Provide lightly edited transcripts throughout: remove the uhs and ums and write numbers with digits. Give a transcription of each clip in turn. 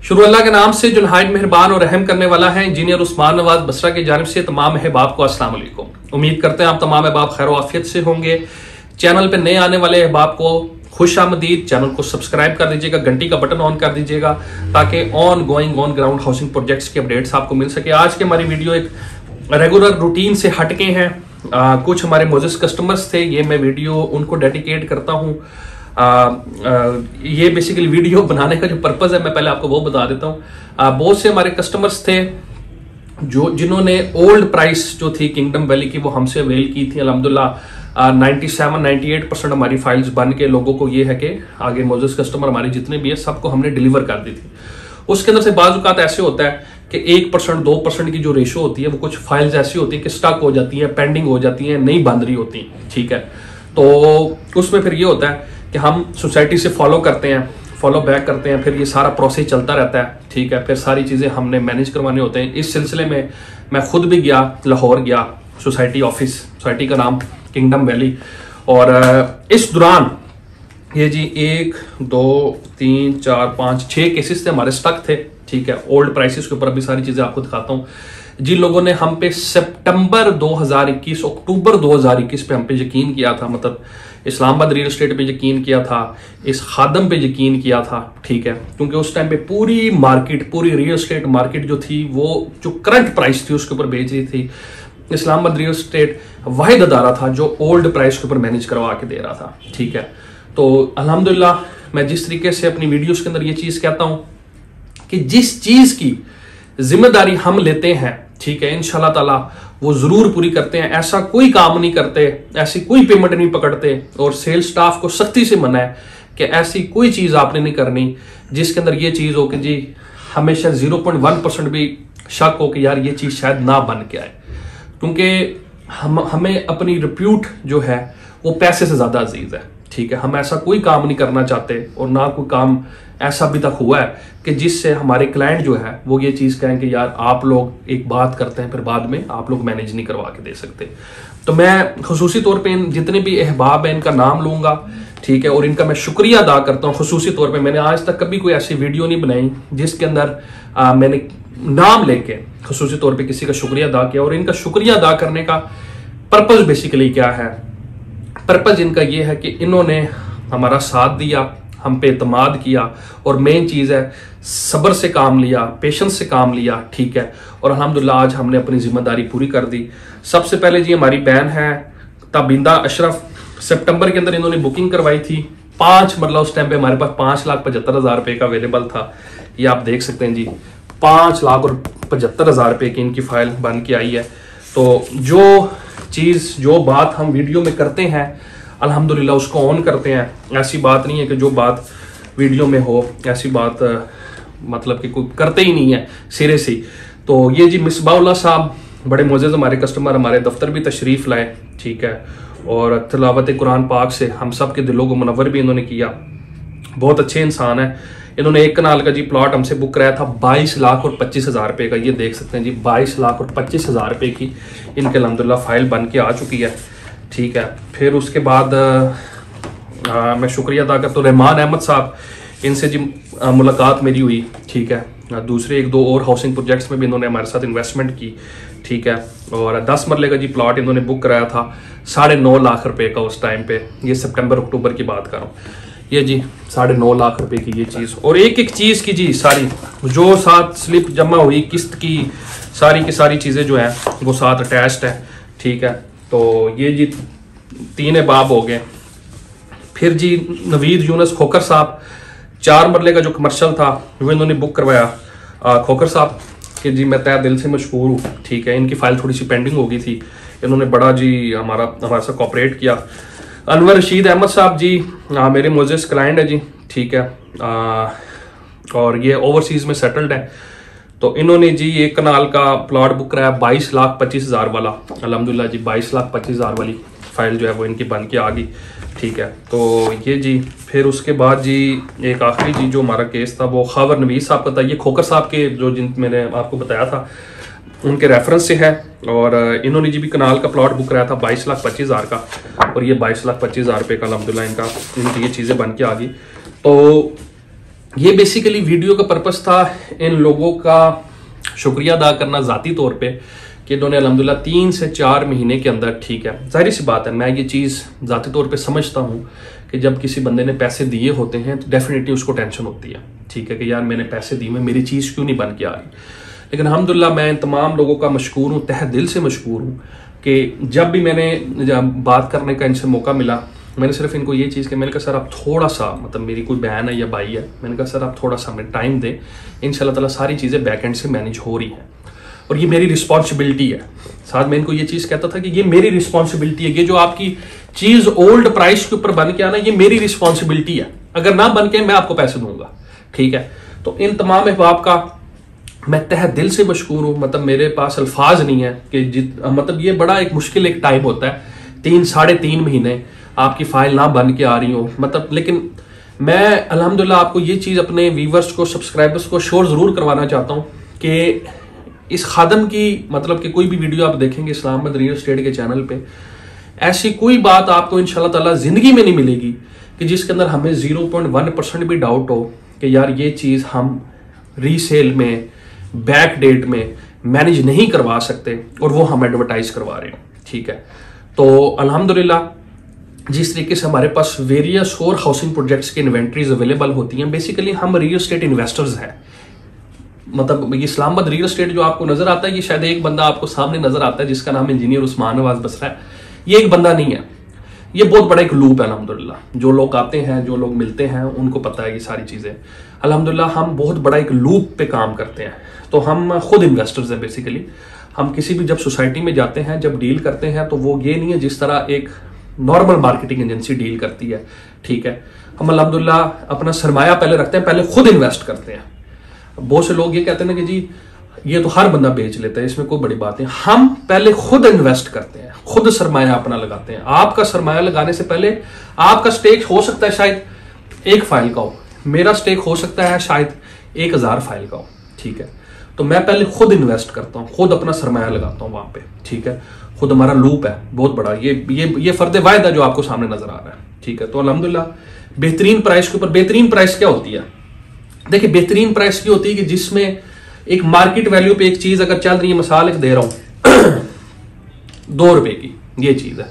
शुरू अल्लाह के नाम से जो नहायत मेहरबान और रहम करने वाला है। इंजीनियर उस्मान नवाज बसरा की जानिब से तमाम अहबाब को अस्सलाम वालेकुम। उम्मीद करते हैं आप तमाम अहबाब खैर आफियत से होंगे। चैनल पे नए आने वाले अहबाब को खुश आमदीद। चैनल को सब्सक्राइब कर दीजिएगा, घंटी का बटन ऑन कर दीजिएगा ताकि on going on ground housing projects के अपडेट्स आपको मिल सके। आज की हमारी वीडियो एक रेगुलर रूटीन से हटके हैं। कुछ हमारे मोजिस कस्टमर्स थे, ये मैं वीडियो उनको डेडिकेट करता हूँ। ये बेसिकली वीडियो बनाने का जो पर्पज है मैं पहले आपको वो बता देता हूँ। बहुत से हमारे कस्टमर्स थे जो जिन्होंने ओल्ड प्राइस जो थी किंगडम वैली की वो हमसे अवेल की थी। अल्हम्दुलिल्लाह 97-98% हमारी फाइल्स बन के लोगों को ये है कि आगे मोजिस कस्टमर हमारे जितने भी है सबको हमने डिलीवर कर दी थी। उसके अंदर से बाज़ ऐसे होता है कि 1% 2% की जो रेशो होती है वो कुछ फाइल्स ऐसी होती है कि स्टक हो जाती है, पेंडिंग हो जाती है, नहीं बन रही होती। ठीक है, तो उसमें फिर ये होता है कि हम सोसाइटी से फॉलो करते हैं, फॉलो बैक करते हैं, फिर ये सारा प्रोसेस चलता रहता है। ठीक है, फिर सारी चीज़ें हमने मैनेज करवाने होते हैं। इस सिलसिले में मैं खुद भी गया, लाहौर गया, सोसाइटी ऑफिस, सोसाइटी का नाम किंगडम वैली। और इस दौरान ये जी 1 2 3 4 5 6 केसेस थे हमारे स्टक थे। ठीक है, ओल्ड प्राइसेस के ऊपर अभी सारी चीज़ें आपको दिखाता हूँ। जिन लोगों ने हम पे सितंबर 2021 अक्टूबर 2021 पे हम पे यकीन किया था, मतलब इस्लामाबाद रियल एस्टेट पे यकीन किया था, इस खादम पे यकीन किया था। ठीक है, क्योंकि उस टाइम पे पूरी मार्केट, पूरी रियल एस्टेट मार्केट जो थी वो जो करंट प्राइस थी उसके ऊपर बेच रही थी। इस्लामाबाद रियल एस्टेट वाहिद अदारा था जो ओल्ड प्राइस के ऊपर मैनेज करवा के दे रहा था। ठीक है, तो अल्हम्दुलिल्लाह मैं जिस तरीके से अपनी वीडियोस के अंदर ये चीज़ कहता हूँ कि जिस चीज़ की जिम्मेदारी हम लेते हैं, ठीक है, इंशाल्लाह ताला वो जरूर पूरी करते हैं। ऐसा कोई काम नहीं करते, ऐसी कोई पेमेंट नहीं पकड़ते। और सेल्स स्टाफ को सख्ती से मना है कि ऐसी कोई चीज आपने नहीं करनी जिसके अंदर ये चीज हो कि जी हमेशा 0.1% भी शक हो कि यार ये चीज शायद ना बन के आए। क्योंकि हमें अपनी रिप्यूट जो है वो पैसे से ज्यादा अजीज है। ठीक है, हम ऐसा कोई काम नहीं करना चाहते और ना कोई काम ऐसा अभी तक हुआ है कि जिससे हमारे क्लाइंट जो है वो ये चीज़ कहें कि यार आप लोग एक बात करते हैं फिर बाद में आप लोग मैनेज नहीं करवा के दे सकते। तो मैं खुसूसी तौर पे इन जितने भी अहबाब हैं इनका नाम लूंगा। ठीक है, और इनका मैं शुक्रिया अदा करता हूँ खुसूसी तौर पे। मैंने आज तक कभी कोई ऐसी वीडियो नहीं बनाई जिसके अंदर मैंने नाम लेके खुसूसी तौर पर किसी का शुक्रिया अदा किया। और इनका शुक्रिया अदा करने का पर्पज बेसिकली क्या है? पर्पज इनका ये है कि इन्होंने हमारा साथ दिया, हम पे एतमाद किया और मेन चीज़ है सब्र से काम लिया, पेशेंस से काम लिया। ठीक है, और अल्हम्दुलिल्लाह आज हमने अपनी जिम्मेदारी पूरी कर दी। सबसे पहले जी हमारी बहन है ताबिंदा अशरफ, सितंबर के अंदर इन्होंने बुकिंग करवाई थी 5, मतलब उस टाइम पे हमारे पास 5,75,000 रुपये का अवेलेबल था। ये आप देख सकते हैं जी 5,75,000 रुपये की इनकी फाइल बन के आई है। तो जो चीज़ जो बात हम वीडियो में करते हैं अल्हम्दुलिल्लाह उसको ऑन करते हैं। ऐसी बात नहीं है कि जो बात वीडियो में हो ऐसी बात मतलब कि कोई करते ही नहीं है सिरे से। तो ये जी मिसबाउल्लाह साहब बड़े मोअज़्ज़ज़ हमारे कस्टमर, हमारे दफ्तर भी तशरीफ़ लाए। ठीक है, और तिलावत कुरान पाक से हम सब के दिलों को मुनव्वर भी इन्होंने किया। बहुत अच्छे इंसान है। इन्होंने 1 कनाल का जी प्लॉट हमसे बुक कराया था 22,25,000 रुपये का। ये देख सकते हैं जी 22,25,000 रुपये की इनके अल्हम्दुलिल्लाह फाइल बन के आ चुकी है। ठीक है, फिर उसके बाद मैं शुक्रिया अदा करता हूँ रहमान अहमद साहब, इनसे जी मुलाकात मेरी हुई। ठीक है, दूसरे 1-2 और हाउसिंग प्रोजेक्ट्स में भी इन्होंने हमारे साथ इन्वेस्टमेंट की। ठीक है, और 10 मरले का जी प्लॉट इन्होंने बुक कराया था 9.5 लाख रुपए का उस टाइम पे। ये सितंबर अक्टूबर की बात कर रहा हूँ। ये जी 9.5 लाख रुपए की ये चीज़, और एक चीज़ की जी सारी जो साथ स्लिप जमा हुई किस्त की सारी चीज़ें जो है वो साथ अटैच्ड है। ठीक है, तो ये जी 3 अहबाब हो गए। फिर जी नवीद यूनस खोकर साहब 4 मरले का जो कमर्शियल था वो इन्होंने बुक करवाया। खोकर साहब के जी मैं तहे दिल से मशहूर हूँ। ठीक है, इनकी फाइल थोड़ी सी पेंडिंग हो गई थी, इन्होंने बड़ा जी हमारे साथ कोऑपरेट किया। अनवर रशीद अहमद साहब जी मेरे मोअज़्ज़ज़ क्लाइंट है जी। ठीक है, और ये ओवरसीज़ में सेटल्ड है। तो इन्होंने जी 1 कनाल का प्लॉट बुक कराया 22,25,000 वाला। अल्हम्दुलिल्लाह जी 22,25,000 वाली फाइल जो है वो इनकी बन के आ गई। ठीक है, तो ये जी फिर उसके बाद जी एक आखिरी जी जो हमारा केस था वो खावर नवीद साहब का था। ये खोकर साहब के जो जिन मैंने आपको बताया था उनके रेफरेंस से है। और इन्होंने जी भी कनाल का प्लॉट बुक कराया था 22,25,000 का, और ये 22,25,000 रुपये का अल्हम्दुलिल्लाह इनकी ये चीज़ें बन के आ गई। तो ये बेसिकली वीडियो का पर्पस था इन लोगों का शुक्रिया अदा करना ज़ाती तौर पे कि इन्होंने अल्हम्दुलिल्लाह 3 से 4 महीने के अंदर, ठीक है, जाहिर सी बात है, मैं ये चीज़ ज़ाती तौर पे समझता हूँ कि जब किसी बंदे ने पैसे दिए होते हैं तो डेफिनेटली उसको टेंशन होती है, ठीक है, कि यार मैंने पैसे दिए, मेरी चीज़ क्यों नहीं बन के आ रही। लेकिन अल्हम्दुलिल्लाह मैं इन तमाम लोगों का मशकूर हूँ, तहे दिल से मशकूर हूँ कि जब भी मैंने बात करने का इनसे मौका मिला, मैंने सिर्फ इनको ये चीज़ कि मैंने कहा सर आप थोड़ा सा, मतलब मेरी कोई बहन है या भाई है, मैंने कहा सर आप थोड़ा सा हमें टाइम दें, इंशाल्लाह ताला सारी चीज़ें बैक एंड से मैनेज हो रही हैं और ये मेरी रिस्पॉन्सिबिलिटी है। साथ में इनको ये चीज़ कहता था कि ये मेरी रिस्पॉन्सिबिलिटी है, ये जो आपकी चीज़ ओल्ड प्राइस के ऊपर बन के आना, ये मेरी रिस्पॉन्सिबिलिटी है, अगर ना बन के मैं आपको पैसे दूंगा, ठीक है। तो इन तमाम अहबाब का मैं तहे दिल से मशकूर हूँ। मतलब मेरे पास अल्फाज नहीं है कि मतलब ये बड़ा एक मुश्किल एक टाइम होता है, 3-3.5 महीने आपकी फाइल ना बन के आ रही हो, मतलब। लेकिन मैं अल्हम्दुलिल्लाह आपको ये चीज़ अपने व्यूवर्स को, सब्सक्राइबर्स को श्योर ज़रूर करवाना चाहता हूँ कि इस खादम की, मतलब कि कोई भी वीडियो आप देखेंगे इस्लामाबाद रियल एस्टेट के चैनल पे, ऐसी कोई बात आपको इंशाल्लाह ताला ज़िंदगी में नहीं मिलेगी कि जिसके अंदर हमें 0.1% भी डाउट हो कि यार ये चीज़ हम रीसेल में, बैक डेट में मैनेज नहीं करवा सकते और वो हम एडवर्टाइज करवा रहे हैं, ठीक है। तो अल्हम्दुलिल्लाह जिस तरीके से हमारे पास वेरियस और हाउसिंग प्रोजेक्ट्स की इन्वेंट्रीज अवेलेबल होती हैं, बेसिकली हम रियल एस्टेट इन्वेस्टर्स हैं। मतलब ये इस्लामाबाद रियल एस्टेट जो आपको नजर आता है, ये शायद एक बंदा आपको सामने नजर आता है जिसका नाम इंजीनियर उस्मान नवाज बसरा है। ये एक बंदा नहीं है, ये बहुत बड़ा एक लूप है अल्हम्दुलिल्लाह। जो लोग आते हैं, जो लोग मिलते हैं, उनको पता है ये सारी चीजें। अल्हम्दुलिल्लाह हम बहुत बड़ा एक लूप पे काम करते हैं। तो हम खुद इन्वेस्टर्स हैं बेसिकली। हम किसी भी जब सोसाइटी में जाते हैं, जब डील करते हैं, तो वो ये नहीं है जिस तरह एक नॉर्मल मार्केटिंग एजेंसी डील करती है, ठीक है। हम अल्हम्दुलिल्लाह अपना सरमाया पहले रखते हैं, पहले खुद इन्वेस्ट करते हैं। बहुत से लोग ये कहते हैं ना कि जी ये तो हर बंदा बेच लेता है, इसमें कोई बड़ी बात नहीं। हम पहले खुद इन्वेस्ट करते हैं, खुद सरमाया अपना लगाते हैं। आपका सरमाया लगाने से पहले आपका स्टेक हो सकता है शायद 1 फाइल का हो, मेरा स्टेक हो सकता है शायद 1000 फाइल का हो, ठीक है। तो मैं पहले खुद इन्वेस्ट करता हूँ, खुद अपना सरमाया लगाता हूँ वहां पे, ठीक है। खुद हमारा लूप है बहुत बड़ा, ये फर्द वायदा जो आपको सामने नजर आ रहा है, ठीक है। तो अल्हम्दुलिल्लाह बेहतरीन प्राइस के ऊपर, बेहतरीन प्राइस क्या होती है? देखिए बेहतरीन प्राइस की होती है कि जिसमें एक मार्केट वैल्यू पे एक चीज अगर चल रही है, मिसाल एक दे रहा हूं 2 रुपए की ये चीज है,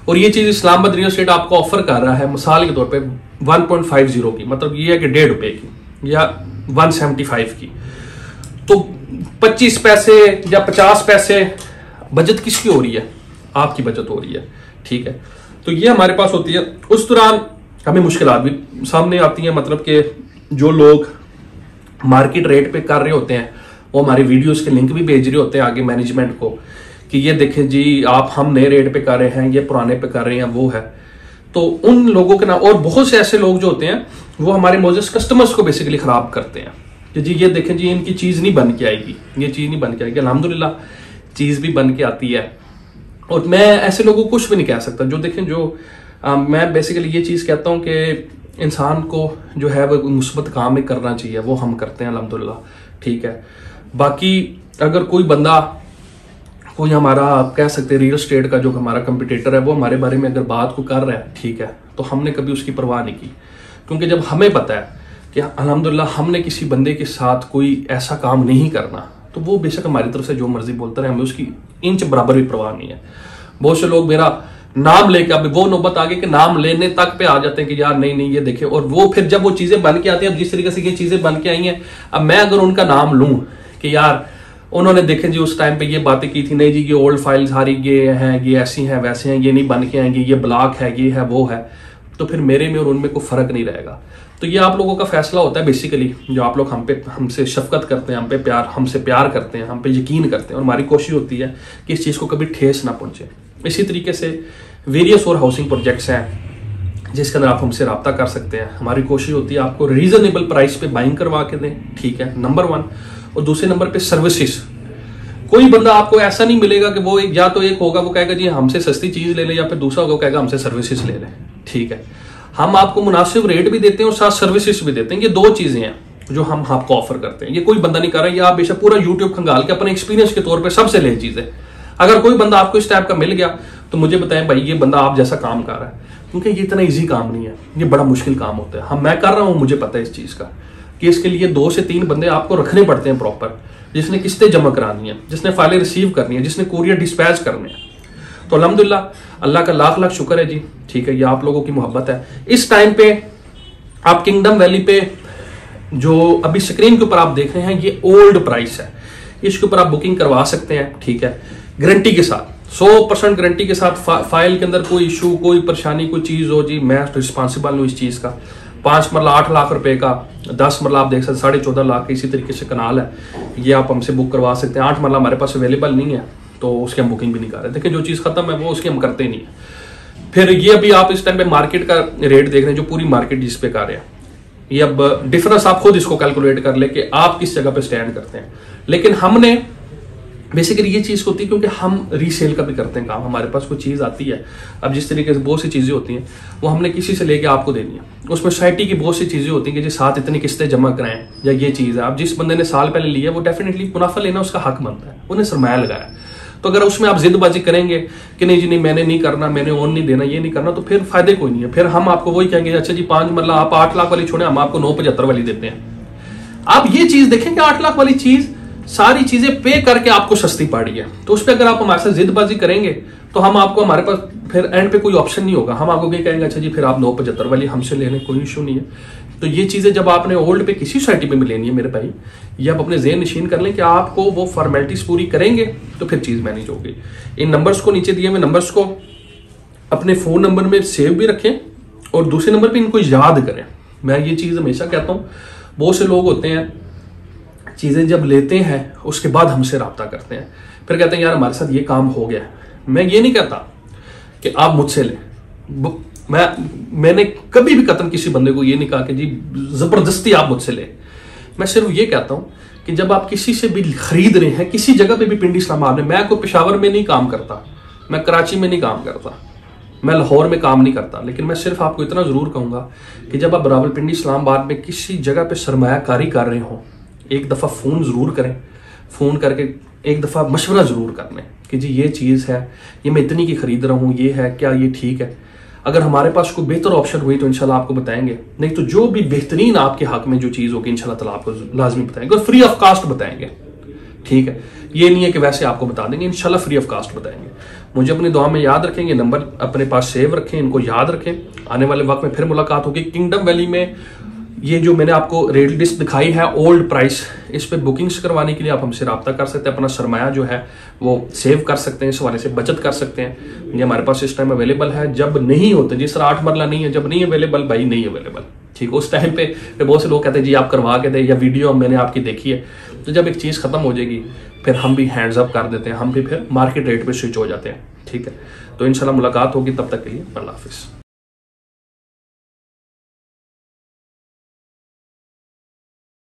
और ये चीज इस्लामाबाद रियल एस्टेट आपको ऑफर कर रहा है मिसाल के तौर पे 1.50 की, मतलब ये है कि 1.5 रुपए की या 175 की। तो 25 पैसे या 50 पैसे बचत किसकी हो रही है? आपकी बचत हो रही है, ठीक है। तो ये हमारे पास होती है। उस दौरान हमें मुश्किलात भी सामने आती हैं, मतलब कि जो लोग मार्केट रेट पे कर रहे होते हैं वो हमारी वीडियोस के लिंक भी भेज रहे होते हैं आगे मैनेजमेंट को कि ये देखें जी आप हम नए रेट पे कर रहे हैं, ये पुराने पे कर रहे हैं, वो है। तो उन लोगों के नाम, और बहुत से ऐसे लोग जो होते हैं वो हमारे मौजूद कस्टमर्स को बेसिकली खराब करते हैं कि जी ये देखें जी इनकी चीज नहीं बन के आएगी, ये चीज नहीं बन के आएगी। अल्हम्दुलिल्लाह चीज भी बन के आती है, और मैं ऐसे लोगों को कुछ भी नहीं कह सकता। जो देखें जो मैं बेसिकली ये चीज कहता हूँ कि इंसान को जो है वो मुस्बत काम ही करना चाहिए, वो हम करते हैं अल्हम्दुलिल्लाह, ठीक है। बाकी अगर कोई बंदा, कोई हमारा आप कह सकते हैं रियल एस्टेट का जो हमारा कंपटीटर है, वो हमारे बारे में अगर बात को कर रहा है, ठीक है, तो हमने कभी उसकी परवाह नहीं की, क्योंकि जब हमें पता है कि अल्हम्दुलिल्लाह हमने किसी बंदे के साथ कोई ऐसा काम नहीं करना, तो वो बेशक हमारी तरफ से जो मर्जी बोलता रहे, हमें उसकी इंच बराबर भी परवाह नहीं है। बहुत से लोग मेरा नाम लेके, अब वो नौबत आगे के नाम लेने तक पे आ जाते हैं कि यार नहीं नहीं ये देखे, और वो फिर जब वो चीजें बन के आती हैं, अब जिस तरीके से ये चीजें बन के आई हैं, अब मैं अगर उनका नाम लूं कि यार उन्होंने देखे जी उस टाइम पे ये बातें की थी, नहीं जी ये ओल्ड फाइल सारी ये हैं, ये ऐसी हैं, वैसे हैं, ये नहीं बन के आएंगे, ये ब्लॉक है, ये है, वो है, तो फिर मेरे में और उनमें कोई फर्क नहीं रहेगा। तो ये आप लोगों का फैसला होता है बेसिकली, जो आप लोग हमसे शफकत करते हैं, हमसे प्यार करते हैं, हम पे यकीन करते हैं, और हमारी कोशिश होती है कि इस चीज़ को कभी ठेस ना पहुंचे। इसी तरीके से वेरियस और हाउसिंग प्रोजेक्ट्स हैं जिसके अंदर आप हमसे रब्ता कर सकते हैं। हमारी कोशिश होती है आपको रीजनेबल प्राइस पे बाइंग करवा के दें, ठीक है, नंबर 1। और दूसरे नंबर पे सर्विसेज। कोई बंदा आपको ऐसा नहीं मिलेगा कि वो या तो एक होगा वो कहेगा जी हमसे सस्ती चीज ले लें, या फिर दूसरा होगा कहेगा हमसे सर्विसेज ले लें, ठीक है। हम आपको मुनासिब रेट भी देते हैं और साथ सर्विसेज भी देते हैं। ये 2 चीजें हैं जो हम आपको ऑफर करते हैं। ये कोई बंदा नहीं कर रहा है, ये आप बेशक पूरा यूट्यूब खंगाल के अपने एक्सपीरियंस के तौर पर सबसे ले चीजें। अगर कोई बंदा आपको इस टाइप का मिल गया तो मुझे बताएं भाई ये बंदा आप जैसा काम कर रहा है, क्योंकि ये इतना इजी काम नहीं है, ये बड़ा मुश्किल काम होता है। मैं कर रहा हूं, मुझे पता है इस चीज का। कि इसके लिए 2 से 3 बंदे आपको रखने पड़ते हैं प्रॉपर, जिसने किस्तें जमा करानी है, जिसने फाइलें रिसीव करनी है, जिसने कुरियर डिस्पैच करने हैं। तो अल्हम्दुलिल्लाह अल्लाह का लाख लाख शुक्र है जी, ठीक है, ये आप लोगों की मोहब्बत है। इस टाइम पे आप किंगडम वैली पे जो अभी स्क्रीन के ऊपर आप देख रहे हैं, ये ओल्ड प्राइस है, इसके ऊपर आप बुकिंग करवा सकते हैं, ठीक है, गारंटी के साथ, 100% गारंटी के साथ। फाइल के अंदर कोई इशू, कोई परेशानी, कोई चीज हो जी, मैं रिस्पॉन्सिबल हूँ इस चीज का। 5 मरला 8 लाख रुपए का, 10 मरला आप देख सकते 14.5 लाख का, इसी तरीके से कनाल है, ये आप हमसे बुक करवा सकते हैं। 8 मरला हमारे पास अवेलेबल नहीं है, तो उसकी हम बुकिंग भी नहीं कर रहे। देखिए जो चीज खत्म है वो उसकी हम करते नहीं है। फिर ये अभी आप इस टाइम पे मार्केट का रेट देख रहे हैं, जो पूरी मार्केट जिस पे कर रहे हैं, ये अब डिफरेंस आप खुद इसको कैलकुलेट कर ले कि आप किस जगह पे स्टैंड करते हैं। लेकिन हमने बेसिकली ये चीज होती है क्योंकि हम रीसेल का भी करते हैं काम, हमारे पास कोई चीज आती है, अब जिस तरीके से बहुत सी चीजें होती हैं वो हमने किसी से लेके आपको देनी है। उसमें सोसाइटी की बहुत सी चीजें होती हैं कि जी साथ इतनी किस्तें जमा कराएं, या ये चीज है, अब जिस बंदे ने साल पहले लिया वो डेफिनेटली मुनाफा लेना उसका हक बनता है, उन्हें सरमाया लगाया। तो अगर उसमें आप जिदबाजी करेंगे कि नहीं जी नहीं मैंने नहीं करना, मैंने ऑन नहीं देना, ये नहीं करना, तो फिर फायदे कोई नहीं है। फिर हम आपको वही कहेंगे अच्छा जी 5 मरला आप 8 लाख वाली छोड़े, हम आपको 9.75 वाली देते हैं। आप ये चीज देखेंगे 8 लाख वाली चीज सारी चीजें पे करके आपको सस्ती पड़ी है, तो उस पर अगर आप हमारे साथ जिदबाजी करेंगे तो हम आपको, हमारे पास फिर एंड पे कोई ऑप्शन नहीं होगा, हम आपको ये कहेंगे अच्छा जी फिर आप 9.75 वाली हमसे ले लें, कोई इशू नहीं है। तो ये चीजें जब आपने ओल्ड पे किसी सोसाइटी में भी लेनी है मेरे भाई, ये आप अपने ज़हन नशीन कर लें कि आपको वो फॉर्मेलिटीज पूरी करेंगे तो फिर चीज मैनेज होगी। इन नंबर्स को नीचे दिए हुए नंबर्स को अपने फोन नंबर में सेव भी रखें और दूसरे नंबर पे इनको याद करें। मैं ये चीज हमेशा कहता हूँ, बहुत से लोग होते हैं चीजें जब लेते हैं उसके बाद हमसे रब्ता करते हैं, फिर कहते हैं यार हमारे साथ ये काम हो गया। मैं ये नहीं कहता कि आप मुझसे लें, मैंने कभी भी कतन किसी बंदे को ये नहीं कहा कि जी जबरदस्ती आप मुझसे लें। मैं सिर्फ ये कहता हूं कि जब आप किसी से भी खरीद रहे हैं, किसी जगह पे भी पिंडी इस्लामाबाद में, मैं कोई पेशावर में नहीं काम करता, मैं कराची में नहीं काम करता, मैं लाहौर में काम नहीं करता, लेकिन मैं सिर्फ आपको इतना जरूर कहूंगा कि जब आप रावलपिंडी इस्लामाबाद में किसी जगह पे सरमायाकारी कर रहे हो, एक दफा फोन जरूर करें, फोन करके एक दफा मशवरा जरूर कर लें कि जी ये चीज है, ये मैं इतनी की खरीद रहा हूँ, ये है क्या, ये ठीक है। अगर हमारे पास कोई बेहतर ऑप्शन हुई तो इंशाल्लाह आपको बताएंगे, नहीं तो जो भी बेहतरीन आपके हक में जो चीज होगी इंशाल्लाह ताला आपको लाजमी बताएंगे और फ्री ऑफ कास्ट बताएंगे, ठीक है। ये नहीं है कि वैसे आपको बता देंगे, इंशाल्लाह फ्री ऑफ कास्ट बताएंगे। मुझे अपनी दुआ में याद रखेंगे, नंबर अपने पास सेव रखें, इनको याद रखें। आने वाले वक्त में फिर मुलाकात होगी। किंगडम वैली में ये जो मैंने आपको रेट लिस्ट दिखाई है ओल्ड प्राइस, इस पे बुकिंग्स करवाने के लिए आप हमसे रब्ता कर सकते हैं, अपना सरमाया जो है वो सेव कर सकते हैं, इस हवाले से बचत कर सकते हैं। ये हमारे पास इस टाइम अवेलेबल है, जब नहीं होते, जिस तरह 8 मरला नहीं है, जब नहीं अवेलेबल भाई नहीं अवेलेबल, ठीक। उस टाइम पे बहुत से लोग कहते हैं जी आप करवा के दे, या वीडियो मैंने आपकी देखी है, तो जब एक चीज खत्म हो जाएगी फिर हम भी हैंड्स अप कर देते हैं, हम भी फिर मार्केट रेट पे स्विच हो जाते हैं, ठीक है। तो इंशाल्लाह मुलाकात होगी, तब तक के लिए अल्लाह हाफिज।